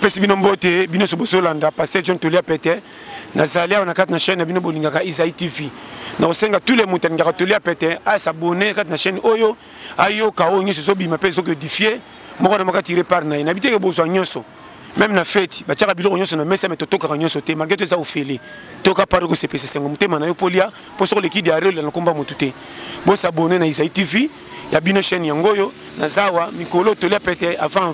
pesi bino mbote bino sobosolanda pasteur John Tolia Pété nazali on a quatre na chaîne bino bolingaka Isaïe TV na osenga tous les moutani ngaka Tolia Pété a s'abonner quatre na chaîne oyo ayo ka onyo so bima pe so que difier moko na maka tirer par na inhabité ke bozo nyonso même na fête ba tiaka biloko nyonso na mesa mais totoka nyonso te malgré tout ça ofeli toka par ko CPC 5 mutema na yo polia pour sur l'équipe de Ariel na komba mututé bo s'abonner na Isaïe TV ya bino chaîne yangoyo na zawa mikolo Tolia Pété avant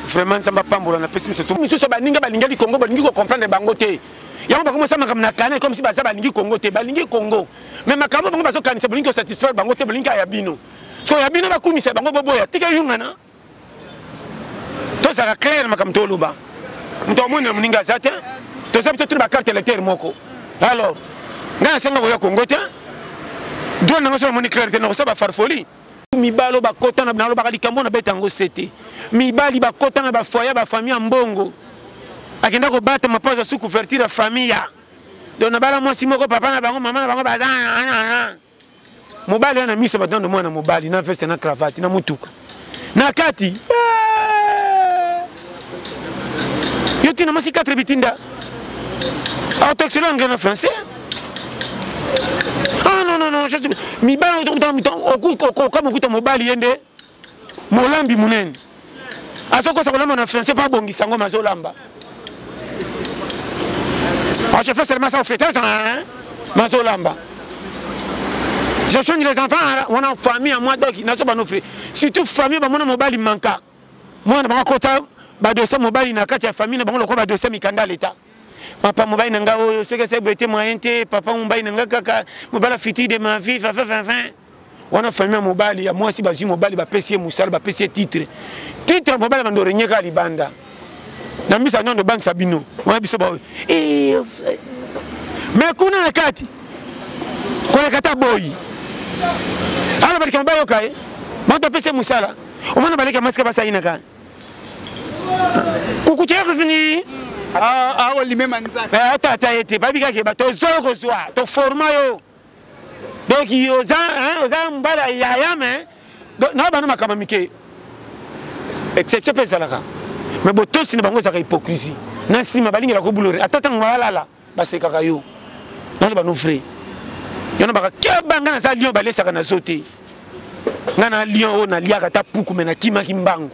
vraiment ça m'a pas mbola na pesi tout miso so baninga balingali Congo balingi ko comprendre bango te yango ba commencer makam na kana comme si baza balingi Congo te balingi Congo mais makambo bango bazo kanisa balingi ko satisfaire bango te balingi ya bino so ya bino ba kumisa bango boboya tika yungana to ça clair makam to luba mto mona muninga zate to sabito tu ba carte électeur moko alors ngana senga ko ya Congo te do na ngoso moni clair te no sa ba farfoli mibalo bakota na balo bakalikambo na betango sete mibali bakota na ba foyer ba famille mbongo akenda ko bata mapaza su couverture famille dona bala mwasi moko papa na bango mama na bango baza mobali na miso batando mwana mobali na veste na cravate na mutuka na kati yoti na masi 4 bitinda auto excellent en français. Ah non, non, non, je mi ba comme écoute mobile yende molambi munene asoko ça kolamba na français pas bongi sango mazolamba ah je fais seulement ça au fêtage hein mazolamba je change les enfants on a famille à moi donc na so ba no frère surtout famille ba mona mobile manka moi na ba kota ba dossier mobile na kati ya famille na bango ko ba dossier mikanda l'état papa mobile nanga oyo ce que c'est beauté moyen te papa mobile nanga kaka mobile fiti de ma vie fa on a famille mobile ya moi si ba ju mobile ba pesier musala ba pesier titre mobile bando renyeka libanda na misa nando bank sabino on biso ba mais kuna nakati kwa kata boy ala balika mobile okaye mando pesier musala o mona balika maska ba saina ka kukutia revenu ah on lui-même manzaka tata était pas biga ke bato zoko soir to forma yo donc yoza mbala ya mais na bana makama mike exception pe salaka mais boto sina bango zaka hypocrisie na sima balingi la ko bulore atata ngwala ba se kaka yo na ba no frère yona ba ka banga na sa lion ba lesaka na sauter ngana lion o na liaka ta puku mena kima kimbango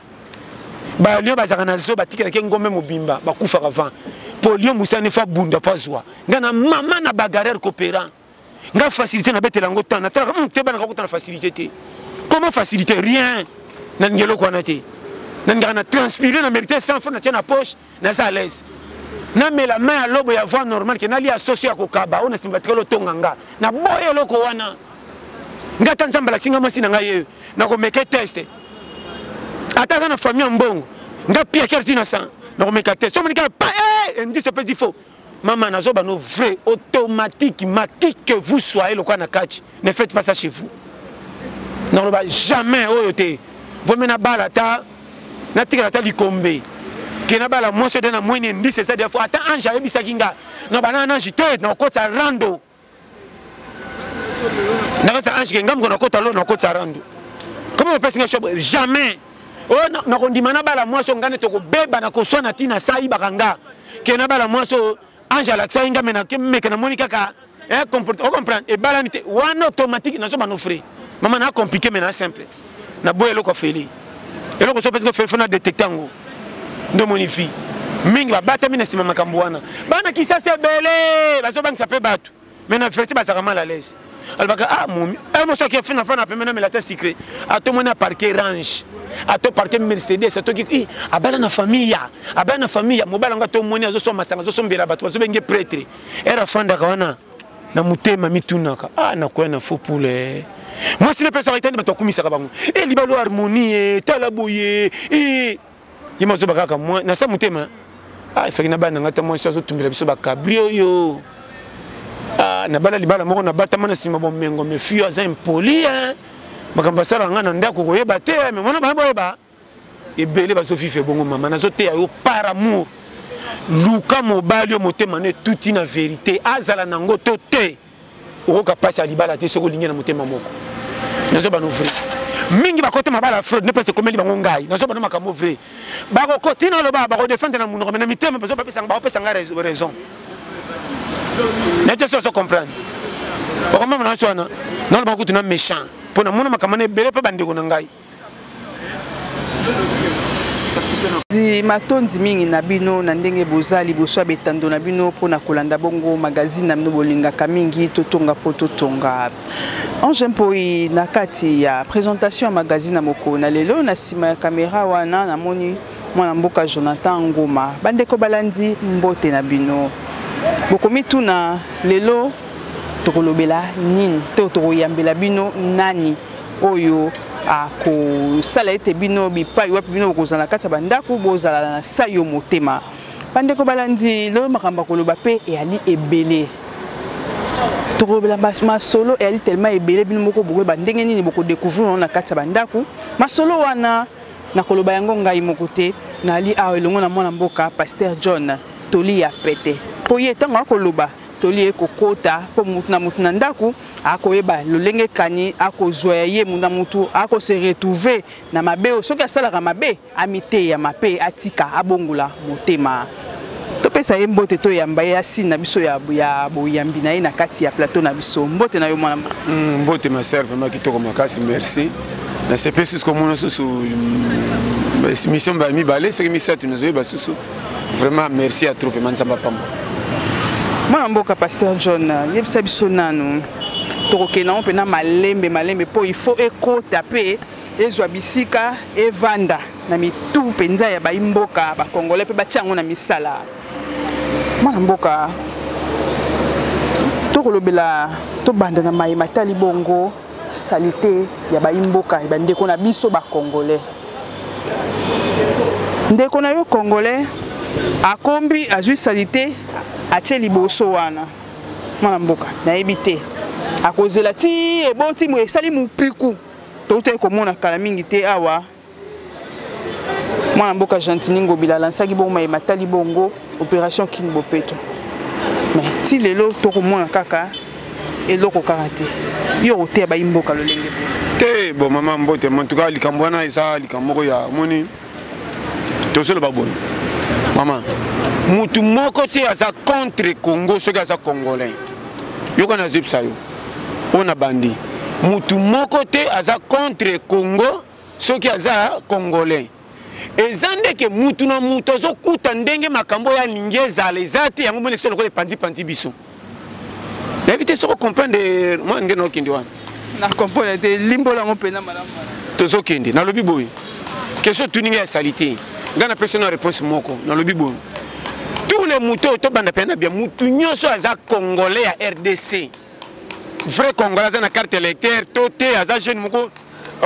ba lion bazaka na zo batikela ke ngombe mobimba bakufa avant pour lion musane fa bunda paswa ngana mama na bagarre coopérant nga facilité na betela ngo tana tala te bana ko tana facilité te comment faciliter rien na ngelo ko na te na ngana transpirer na mériter sans fond na tena poche na za l'aise na mela main à lobo ya voix normal ke na li associé ko kaba on simbatikelo tonganga na boye loko wana nga tanzamba la singa masina nga ye na ko meke test ataka na famille mbongo nga pia kertina san na ko meka test to monika pa ndi se pesi faux maman nazo ba no vrai automatiquement qui que vous soyez le quoi na catch ne faites pas ça chez vous non le ba jamais oyote vous mena bala ta na tika ta likombe ke na bala moi se dena moi ndi c'est ça des fois attends ange avec bisakinga no ba na ange te na ko ta rando na ça ange ngam ko na ko ta lo na ko ta rando comment on peut singa jamais oh na kondimana bala mwaso ngane to ko beba na ko sona tina sai bakanga ke na bala mwaso anja la tsainga mena ke meka na monika ka comporte on comprend et balanité one automatique na so manofre mama na compliqué mena simple na boyelo ko feli et loko so parce que fait na détecter ngo ndo monifi mingi ba bata mina sima makambo wana bana kisa se belé ba so bang sape batu mena ferti ba saka mal à l'aise albaka ah momi mo so ke fina fana pe mena la test secret a to mona parquet range a to parquet Mercedes a to ki abana na famille mobala nga to moni azo so masanga zo so mbela batu so benge prêtre era fanda kawana na mutema mitunaka ah na ko na faux poulet moi si les personnes étaient bato kumisa ka bango libalo harmonie tala boye yima zo bakaka moi na sa mutema ah ifaki na bana ngata moi so tumbila biso ba cabrio yo ah na bala libala moko na batama na sima bo mengo me fio aza impoli makamba sala ngana ndako koyeba te mais mona ba boyeba ebele ba so fife bongo mama na zo te yo par amour luka mobali yo motema ne toute na vérité azala nango to te okoka pasi ya libala te soko lingi na motema moko na zo ba no vrai mingi ba côté mabala fraude ne peut se commettre bango ngai nazo bana makambo vrai ba ko côté na loba ba ko défendre na munoko na mitema ba pesa nga raison n'était pas comprendre au moment na sona non ba ko tuna méchant pour na mona makamane belé pa bande ko ngai Di matondi mingi na bino na ndenge bozali boswa betando na bino pona kolanda bongo magazine na bino bolingaka mingi totonga po totonga Ange Mpoi na kati ya présentation ya magazine na moko na lelo na sima ya caméra wana na moni mwana mboka Jonathan Ngoma bandeko balandi mbote na bino bokomi tuna lelo tokolobela nini to tokoyambela bino nani oyo ako sala ete bino bipai wapi bino kozala kati ya bandako bozala na sayo motema bandeko balandi lo makamba koloba pe ali ebele tokobela masolo ali tellement ebele bino moko bokoy bandenge nini boko découvrir na kati ya bandako masolo wana na koloba yango ngai moko te na ali awa elongo na mwana mboka Pasteur John Toli ya pete po ye tango akoloba Toli ekokota po mutu na ndako akoyeba lolenge kani akozwa ye munda mutu ako se retrouver na mabe soki asalaka mabe amite ya mape atika abongula motema to pesa ye mbote to yamba ya sina biso ya boyambi na ye na kati ya plateau na biso mbote na yo mwana mbote ma serve ma kitoko makasi merci na CP6 comme on sous mission ba mi balé ce qui mi satu nous ba sous vraiment merci à trouver mansamba pamba mwana mboka Pasteur John yebisa biso nanu tokokena on pena malembe po il faut ekota pe ezwa bisika evanda na mitu penza ya baimboka ba congolais pe bachango na misala mwana mboka tokolobela to banda na mai matali bongo salité ya baimboka bandeko na biso ba congolais ndeko na yo congolais akombi azui salité atie liboso wana mwana mboka na ebite akozela ti eboti mo esali mupiku tote komona kala mingi te awa mwana mboka Gentini Ngobila lansaki bongo matali bongo opération King Bopeto mais ti lelo tokomona kaka eloko karate yo te ba imboka lolenge te bon mama mbote en tout cas likambwana isa likamoko ya moni to solo baboy mama mutu moko te aza contre Congo soki aza congolais yoko na zipsa yo on a bandi mutu moko te aza contre Congo soki aza congolais ezande ke mutu na mutu azo kuta ndenge makambo ya lingeza lezate yango mone solo ko le pandi biso d'habitude soko comprendre moi ngeno kindi wana na comprendre te limbola ngopena malamu tozo kindi na lobi boy question tuninga ya salité ngana personne réponse moko na lobi boy tous les moutons to banda pena bien mutu nyoso aza congolais ya RDC vrai congolais na carte électeur toté aza jeune moko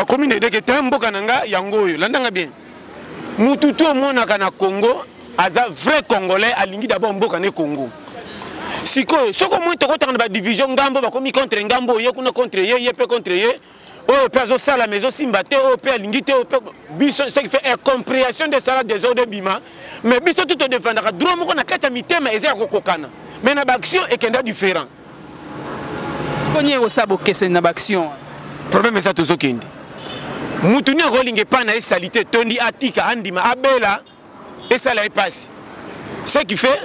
commune de Ketamboka nanga yangoyo landanga bien mutu to mona kana Congo aza vrai congolais alingi d'abord mboka ne Congo siko soko mo to kotanga ba division ngambo ba komi contre ngambo ye kuna contre ye pe contre ye oh peso sala maison simbate oh pe alingi te oh biso ce qui fait incompréhension de ça des ordres bima mais biso tout défendre droit moko na kata mitema eza kokokana mais na ba action ekenda différent sikonye osabo kese na ba action problème ça tozo kendi mutu ni rolinge pa na salité tondi atika andima abela et ça la passe ce qui fait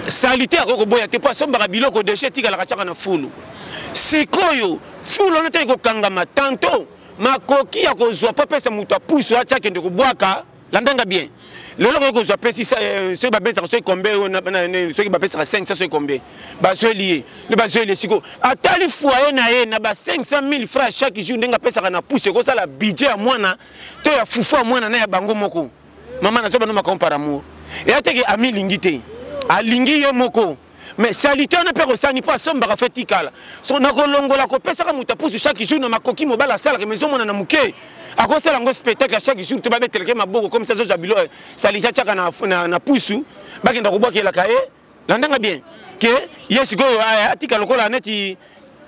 salité akoko boya te pas sombara biloko déchet tika la kachaka na fulu sikoyo fulu on te ko kangama tanto makoki ya kozwa pa pesa mutu apuso acha kende ko bwaka landanga bien lelo ko kozwa pesa ce ba pesa so combien ce qui ba pesa 500 so combien ba so lié le ba so lié siko atali foyer na ye na ba 500,000 francs chaque jour ndenga pesa kana pousse ko sala budget ya mwana to ya fufu ya mwana na ya bango moko mama na so ba no makompara amour et ateke ami lingité alingi ye moko mais salité on peut resani pas sombara fetikala son akolongola ko pesa ka muta pousse chaque jour na makoki mobala sala maison mona na muke akosala ngo spectacle à chaque jour te ba beteleke maboko comme ça zo jabilo salisa chaka na pousse bakenda ko bwakela kae landanga bien que yes go atika lokola neti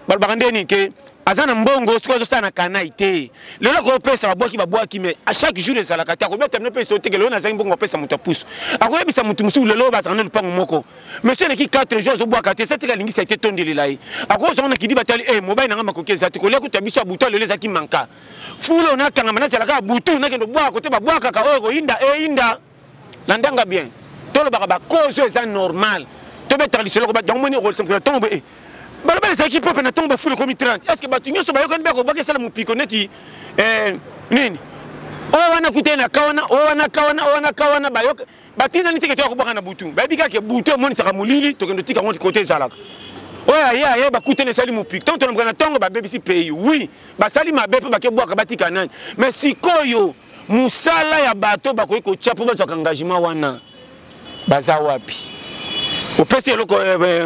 balbakandeni ke azana mbongo siko zo sana kana ité lelo ko pesa babwaki mais à chaque jour les alakata ko beta ne pesa oteke lelo na zangi mbongo pesa muta pusu akoye bisa mutu musu lelo ba zana le pango moko monsieur ne ki 4 jours zo bwaka te cette lingi ça été tondeli lai ako zo na ki di batali mobile na ngama ko keza te ko le ko tabisa buto lelo za ki manka fulo na kanga mana zalaka butu na kendo bwa ko te ba bwaka ka o inda inda landanga bien to le ba cause ça normal to beta lisolo ko ba donc moni ko simple tombe balabala za ki peuple na tombe fulo comme 30 est-ce que batu nyoso ba yokani ba ko ba sala mu piko neti nini wana kutena kawana wana kawana ba yok batina niteke to ko baka na butu ba bika ke butu moni saka mulili to kendo tika ngoti côté zalaka ya ba kutena sali mu piko tonto na tongo ba bebisi pays oui ba sali ma bepe ba ke bwaka batika nani mais sikoyo musala ya bato ba ko chapo ba zaka engagement wana baza wapi opesi loko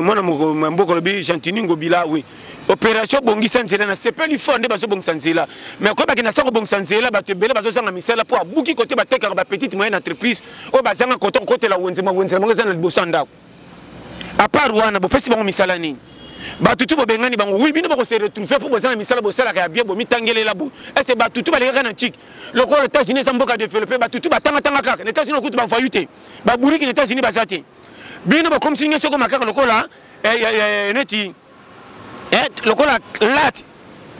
mona mboko lobi Gentiningo bila oui opération bongisa nzela na sepeli fonde bazo bongisa nzela mais ko ba kina sako bongisa nzela ba te bele bazo sanga misala po abuki côté ba teka ba petite moyenne entreprise o bazanga côté la wenzema monga za na liboso ndako à part wana bo pesi bango misala nini ba tutu bo bengani bango oui bino ba ko se retrouver po bozana misala bo sala ka bien bo mitangelela bo est ba tutu ba leka na chik loko les États-Unis samboka développer ba tutu ba tanga kaka les États-Unis ko ba fayute ba buriki les États-Unis ba zate bino ba comme signé soko makaka loko la neti lokola lat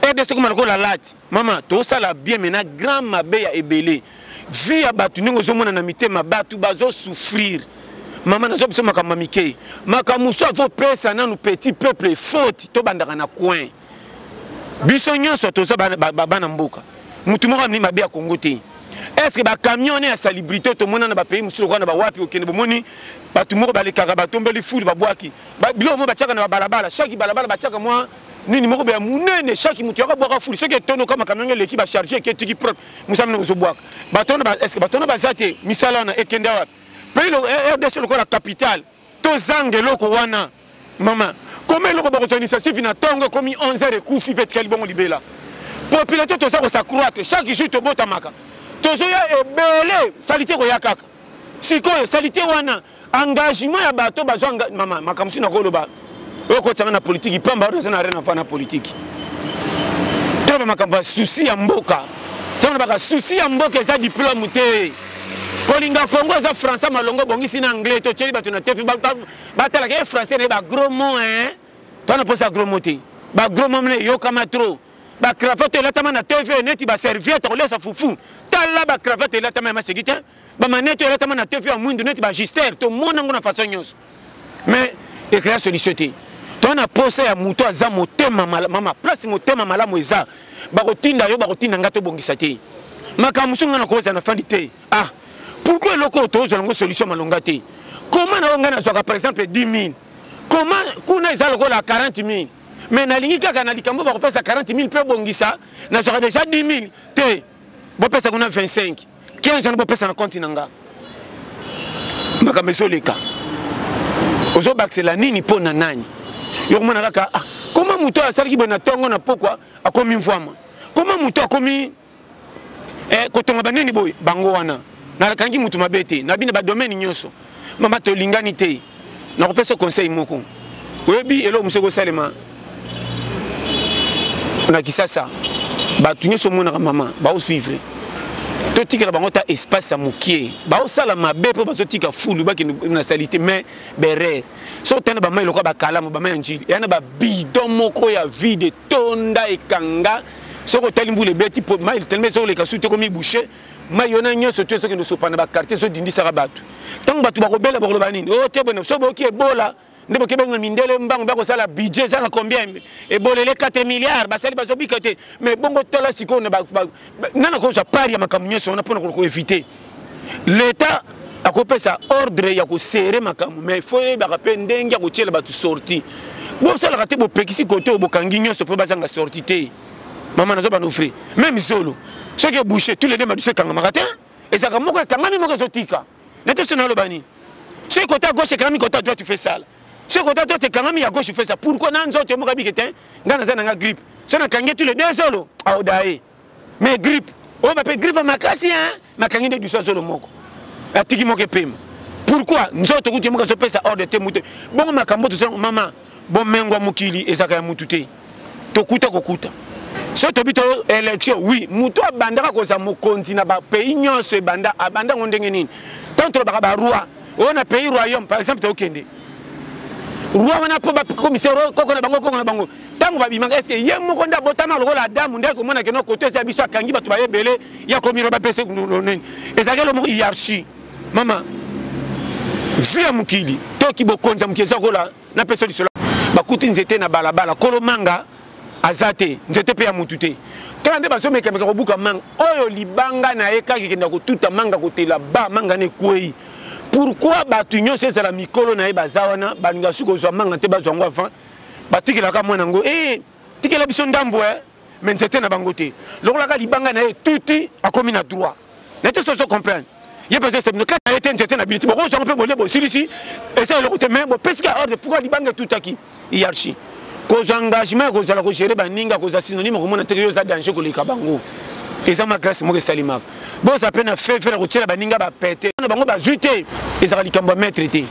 RDC comme lokola lat maman to sala bien maintenant grand mabe ya ebele vie ya batu ningo zomona na mitema batu bazo souffrir maman nazo biso makamba mike makamuso avo pesa na nous petit peuple faute to bandaka na coin biso nyonso to za bana mboka mutu moko ni mabe ya Congo te est-ce que ba camion na salubrité to mona na ba pays musulo kwa na ba wapi okende bomoni batu moko balekaka batombeli fulu babwaki bilo mo bachaka na balabala chaque balabala bachaka moi nini moko ba munene chaque mutu yaka bwaka fulu soki tono kama camion leki ba charger ke tiki propre musamna zo bwaka batona ba est-ce que batona ba zate misala na ekende wapi pays le RDC le la capitale to zange loko wana mama comment loko ba kotonisa si vina tongo comme 11h kufi petkali bongo libela population to sa croître chaque jour to botamaka tozoya ebele salite ko yakaka sikoyo salite wana engagement ya bato bazwanga mama makamsi na koloba oko tsanga na politique pamba ro sana rena fana politique taba makamba souci ya mboka taba baka souci ya mboka za diplôme te kolinga Congo za français malongo bongisi na anglais to cheli bato na tefi batala ke français ne ba gros mot tona posa gros mot te ba gros mot ne yo kama trop ba cravate la tama na TV neti ba serviette ko lesa fufu tala ba cravate la tama ma segita ba manette la tama na TV a mwindu neti ba gister to mona ngona façon nyos mais e créer solution te to na posa ya muto aza motema mama place motema malamu eza ba kotinda yo ba kotinda ngato bongisa te makamusunga na koza na fandi te pourquoi loko to zo ngo solution malonga te comment na ngana zo par exemple 10 000 comment kuna eza loko la 40 000 mais na lingi kaka na likambo ba kopesa 40 000 pe bongisa na sera déjà 10 000 te bo pesa kuna 25 15 ans bo pesa na compte nanga mbaka mesoleka ozo baxela nini pona nani yo mona kaka comment muto asali bona tongo na pokwa akomi mvwama comment muto akomi kotonga baneni boy bango wana na kangi mutu mabete na bina ba domaine nyonso mama to lingani te na kopesa conseil moko webi elo museko salema na kisasa ba tunye so mona mama ba o suivre to tika bango ta espace à mokie ba o sala mabe po ba so tika fulu ba ki na salité mais bere so tena ba mai lokwa ba kalamu ba mai njili yana ba bidon moko ya vide tonda ekanga soko talimbule beti po mai telme so le kasu te komi boucher mai yona nyonso to so ke no so pana ba quartier so dindi saka batu tango batu ba ko bela ba ko ba nini o te bona so bo ki ebola ndebo ke benga mindele mbango ba ko sala budget za na combien ebolele 4 milliards ba sali ba so bikate mais bongo tola siko na ba nana ko za pari ya makamu nyonso on a pona ko éviter l'état akopesa ordre ya ko serrer makamu mais faut ba rappeler ndenge ko tiela batu sorti bo sala kate bo pekisi kote bo kangi nyonso po ba zanga sorti te mama nazo ba no free même solo ce qui est bouché tous les deux madouce kanga matin et ça comme quoi kanga mi moko zotika n'était ce na lo bani ce côté à gauche kanga mi côté à droite tu fais ça ce côté à droite kanga mi à gauche tu fais ça pourquoi nan zo te moka bikete ngana za na grippe ça na kanga tous les deux solo aodae mais grippe on va pas grippe makasi makangi de du solo moko atiki moko pema pourquoi nzoto kuti moka zo pesa ordre te muté bon makambo to mama bon mengo mukili ezaka ya mutute to kuta kokuta so to bito élection oui muto abandaka ko za mokonzi na ba pays nyonso ebanda abanda ngondenge nini tant to ba roi on a pays royaume par exemple to kende roi wana po ba commissaire koko na bango tango ba bimanga est-ce que ye moko nda botama lokola damu ndeko mona ke no côté ça biso akangi bato ba yebele ya komiro ba pese nini ezakelo mo hiérarchie mama via mukili to ki bokonza mukeza kola na pese lisolo bakuti nzete na balabala kolo manga azate nzete pe ya mutute kande baso meka meka kobuka manga oyo libanga na eka kikenda kotuta manga kotela ba manga ne kwei pourquoi batu nyonso ezala mikolo na ye bazawana balinga suko zwa manga te bazwa ngo avant batikela ka mwana ngo tikela biso ndambo mais nzete na bango te lokola ka libanga na ye tuti akomi na droit nete so comprendre ye parce que c'est nous quand a été nzete na biliti boko zo pe bolé bo silisi et ça le côté même bo parce que ordre pourquoi libanga tutaki hiérarchie cause engagement cause la ko gérer baninga cause synonyme ko mona te yo za danger ko leka bango eza ma grâce mo ke salima bon ça peine faire ko tshela baninga ba pété na bango ba zuité ezaka likambo maître te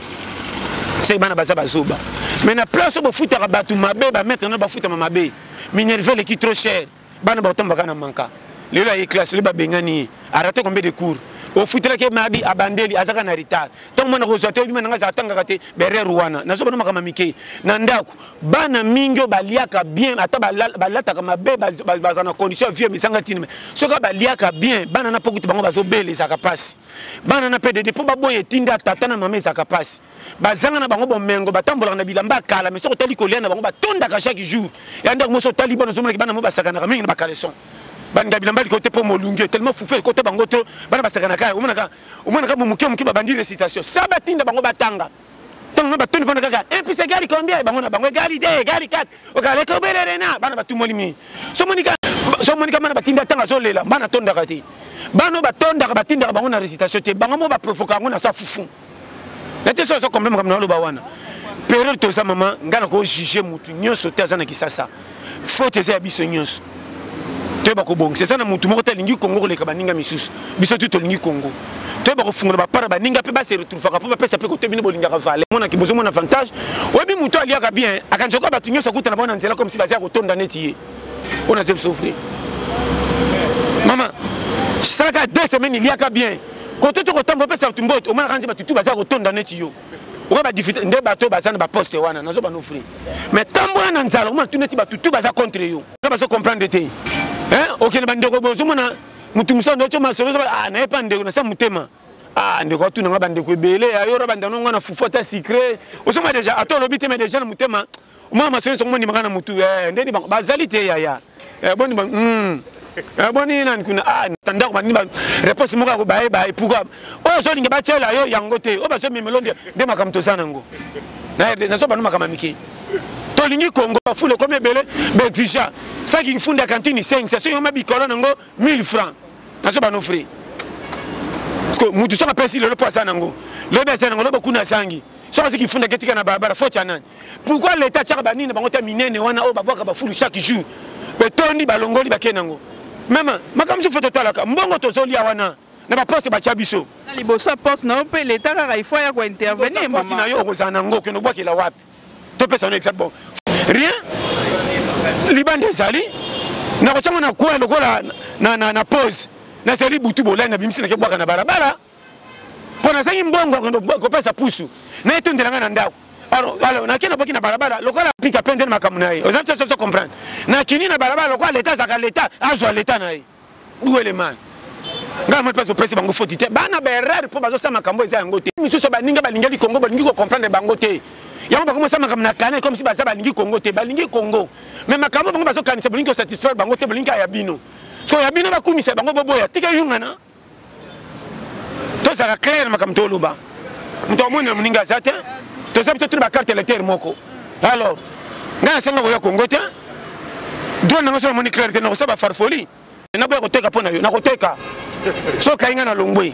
c'est bana baza bazoba mais na place bo futa ka batu mabe ba mettre na ba futa mabe minerve le qui trop cher bana ba tomba kana manka lelo ay classe le ba bengani arrêter combien de cours au futela ke madi abandeli azaka na retard donc mona ko zote bima nga za tanga kate bere ruwana nazo bana makama mike na ndako bana mingo baliaka bien ata balata kama be bazana condition vie misanga tinime soka baliaka bien bana na pokuti bango bazo bele zaka passe bana na pede po baboye tinda tata na mama zaka passe bazanga na bango bomengo batambola na bilamba kala mais soko tali kolia na bango batonda ka chaque jour ya ndako moso tali bono zomona bana mo basaka na mingi na bakaleson banga bilamba côté pour molunge tellement foufé côté bango to bana basakana ka umana ka mumuke muke babandi récitation ça batinda bango batanga tango batoni bana kaka et puis c'est gari combien bango na bango gari 2 gari 4 okale ko belerena bana batumoli mi so monika mana batinda tanga zo lela bana tonda kati bano batonda batinda bango na récitation te bango mo ba provoquer ngo na sa fufu nete so combien comme na lo ba wana période to sa maman ngana ko juger mutu nyonso te azana kisasa faute za biso nyonso c'est ça na mutu moko talingi Congo le kabaninga misusu biso tu tolingi Congo to ba ko fungula ba para baninga pe ba se retrouver ka pa pesa pe ko tebini bolinga ka vale mona ki bozo mona avantage obi mutu aliaka bien akanzo ko batu nyoso kuta na bona nzela comme si ba za ko tonda neti on a dû souffrir maman ça ka 2 semaines iliaka bien ko to ko tambo pesa tumboto o mona kanzi batu tu ba za ko tonda neti yo o ba difficile nde bato ba za na ba poste wana nazo ba no free mais tambo na nzala o mona tu neti batu tu ba za contre yo ba so comprendre te ok na bandeko bozo mona mutu musando cho masolo na epa ndeko na sa mutema ndeko tu na bandeko ebele ayo ro bandano ngana fufota secret osoma déjà ato lobi te mais déjà na mutema mama masolo so moni makana mutu ndeni bazali te ya boni boni nan kuna tanda ko ni réponse mo ka ko bae pourquoi o so linga ba chela yo yango te o ba so memelonde de makamto sana ngo na so ba no makama miki tolingi Congo fule comme belé exigent ça qui fonde la cantine 5 c'est sur ma bicolo nango 1000 francs na so ba no free parce que mutu so apesi le poisson nango le besa nango beaucoup na sangi so parce qui fonde ketika na barabara fo chanan pourquoi l'état tchaka banini bango ta minene wana o babwaka ba fulu chaque jour betondi balongoli bakenango même makamzo photo talaka mbongo tozolia wana na ba poste ba chabiso na liboso porte na pe l'état ka il faut ya ko intervenir maman na yo ko zanango ke no bwakela wapi to pesa no exact bon rien libande zali na ko changa na kwa lokola na pause na seli butu bola na bimisi na ke bwaka na barabara pona sangi mbongo ko pesa pusu na etondelanga na ndako alors na kena boki na barabara lokola pika pende na makamuna ye oza tso so comprendre na kini na barabara lokola l'état zaka l'état azwa l'état na ye où est le man nga mo passe pesa bango fotite bana ba erreur po bazo sama kambo eza yango te misuso baninga balinga li Congo balingi ko comprendre bango te yango bako sama kamna kana comme si baza balingi Congo te balingi Congo mais makambo bango bazo kanisa balingi ko satisfaire bango te balingi ya bino so ya bino bakumisa bango boboya tika yunga na to zaka clair makamto luba mto mona muninga zate to sabi to triba carte électeur moko alors nga senga ko ya Congo te do na so moni clarté na ko saba farfoli na ba ko teka pona yo na ko teka so kainga na longwe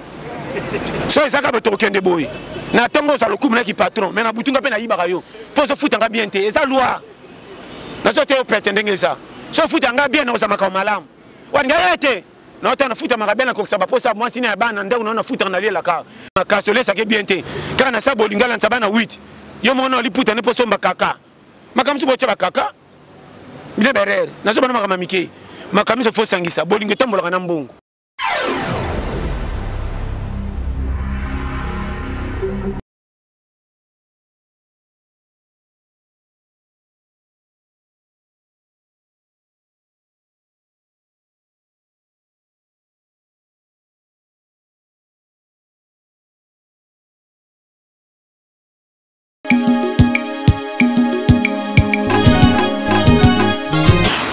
so ezaka beto kende boy na tongo za lokumu na ki patron mais na butunga pe na yibaka yo po so futanga bien te eza loi na so te pretendenge ça so futanga bien na osama ka malamu wanga yete na ota na futa maka na ko saba po sa mwasi na bana ndeko na futa na lela ka makasole sa ke bien te kana sa bolingala nsaba na 8 yo mo na liputa ne po so makaka makamtu bo chaba kaka bile berer na so bana maka mamike makamisa fo sangisa bolingo tambola kana mbongo.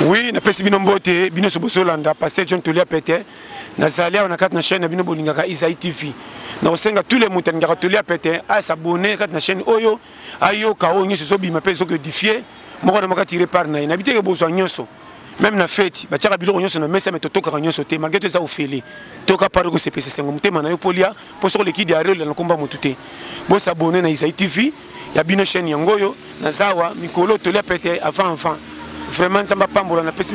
Oui, na pesi bino mbote bino sobosolanda pasteur John Tolia Pete na zalia na kat na chaîne bino bolingaka Isaïe TV na osenga tous les moutani ngaka Tolia Pete a s'abonner kat na chaîne oyo ayo ka onyo so bima pe so que difier moko na maka tirer par na inabité ke bozo nyonso même na fête ba tchaka bilo nyonso na mesa meto toka nyonso te malgré tout ça ofeli toka par ko CPC 5 mutema na yo polia pour sur l'équipe de na komba mutute bo s'abonner na Isaïe TV ya bino chaîne yangoyo na zawa mikolo Tolia Pete avant vraiment ça m'a pas mbola na pesi